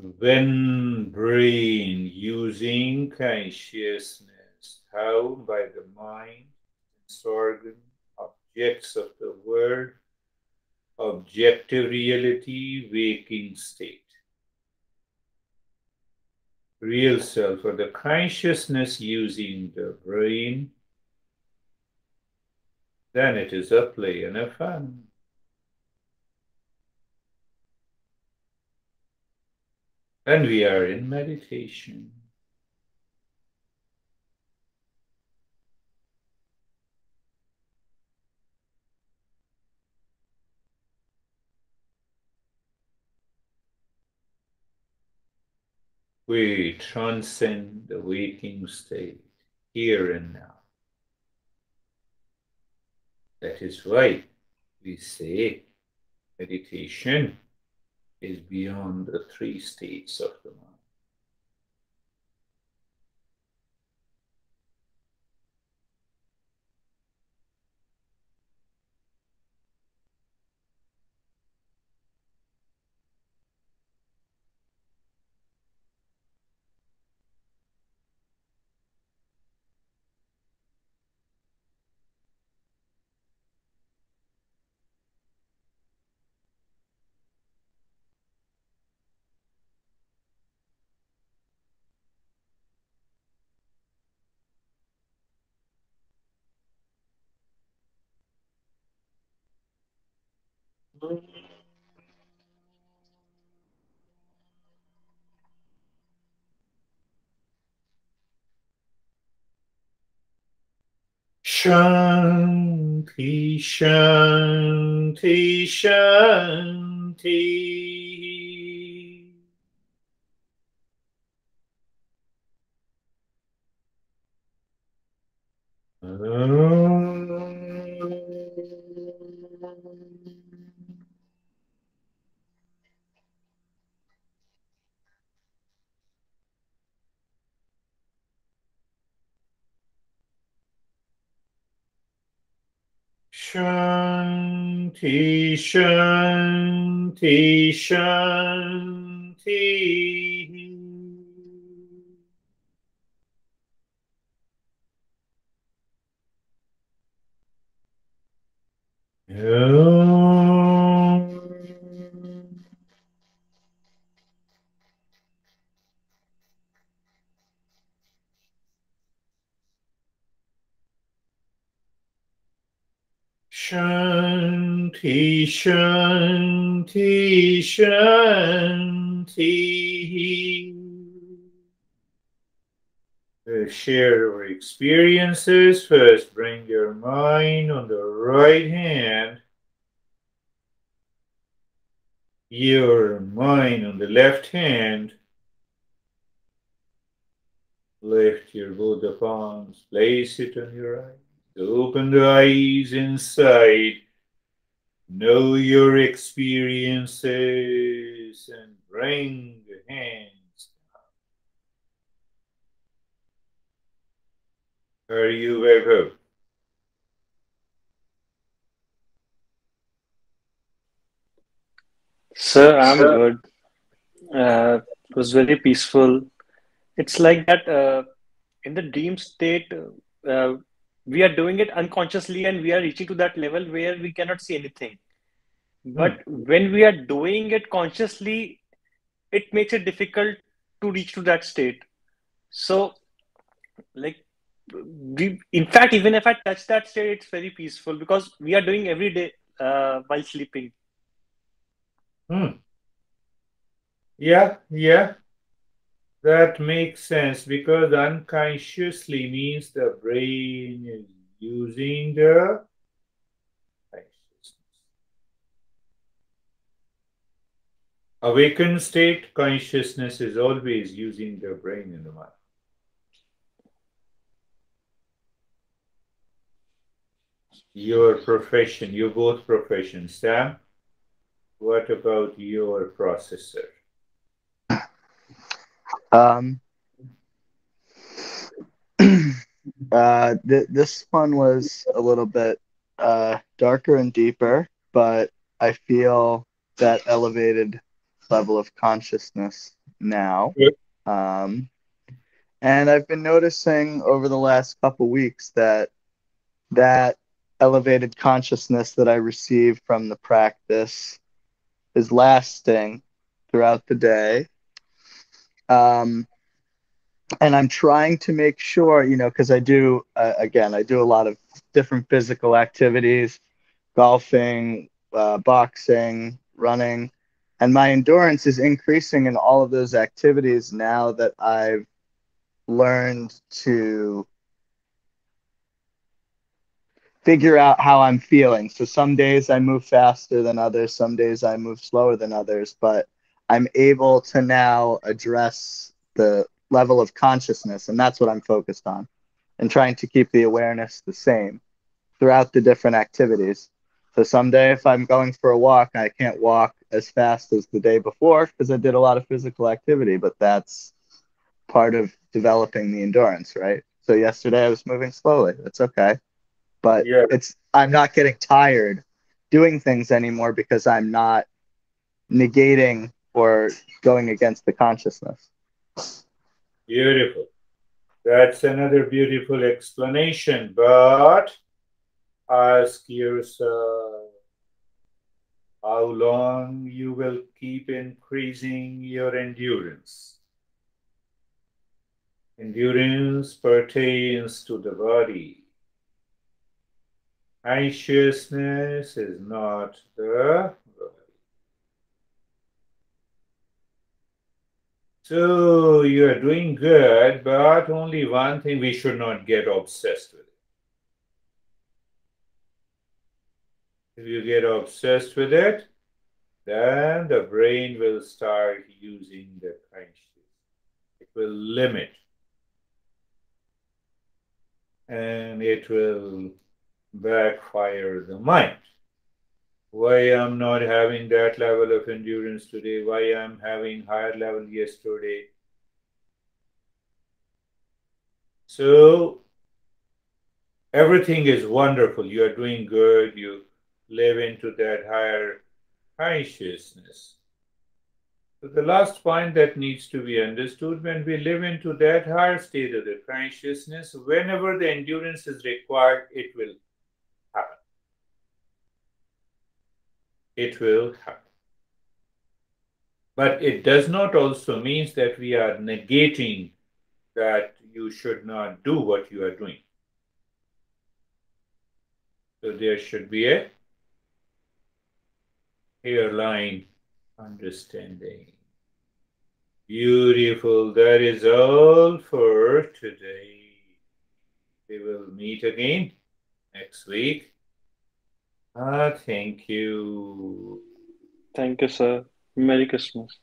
When brain using consciousness, how by the mind, its organ, objects of the world, objective reality, waking state. Real self or the consciousness using the brain, then it is a play and a fun. And we are in meditation. We transcend the waking state here and now. That is why we say meditation is beyond the three states of the mind. Shanti, Shanti, Shanti. Shanti, Shanti, Shanti. Shanti, Shanti, Shanti. Share our experiences. First, bring your mind on the right hand, your mind on the left hand. Lift your both the palms, place it on your eyes. Open the eyes inside. Know your experiences and bring the hands. Are you Vaibhav? Sir, I'm good. It was very peaceful. It's like that in the dream state, uh, we are doing it unconsciously and we are reaching to that level where we cannot see anything. Hmm. But when we are doing it consciously, it makes it difficult to reach to that state. So, like, in fact, even if I touch that state, it's very peaceful because we are doing every day while sleeping. Hmm. Yeah, that makes sense because unconsciously means the brain is using the consciousness. Awakened state consciousness is always using the brain and the mind. Your profession, you both professions. Sam, what about your processor? Um, this one was a little bit darker and deeper, but I feel that elevated level of consciousness now. Good. And I've been noticing over the last couple weeks that that elevated consciousness that I received from the practice is lasting throughout the day. And I'm trying to make sure, because I do, again, I do a lot of different physical activities, golfing, boxing, running, and my endurance is increasing in all of those activities now that I've learned to figure out how I'm feeling. So some days I move faster than others, some days I move slower than others, but I'm able to now address the level of consciousness, and that's what I'm focused on, and trying to keep the awareness the same throughout the different activities. So someday if I'm going for a walk, I can't walk as fast as the day before because I did a lot of physical activity, but that's part of developing the endurance, right? So yesterday I was moving slowly. That's okay. But Yeah, I'm not getting tired doing things anymore because I'm not negating or going against the consciousness. beautiful. That's another beautiful explanation. But ask yourself how long you will keep increasing your endurance. Endurance pertains to the body. Consciousness is not the body. So you are doing good, but only one thing, we should not get obsessed with it. If you get obsessed with it, then the brain will start using the consciousness. It will limit and it will backfire the mind. Why I'm not having that level of endurance today? Why I'm having higher level yesterday? So everything is wonderful. You are doing good. You live into that higher consciousness. So the last point that needs to be understood, when we live into that higher state of the consciousness, whenever the endurance is required, it will happen. It will happen. But it does not also mean that we are negating that you should not do what you are doing. So there should be a hairline understanding. Beautiful. That is all for today. We will meet again next week. Thank you. Thank you, sir. Merry Christmas.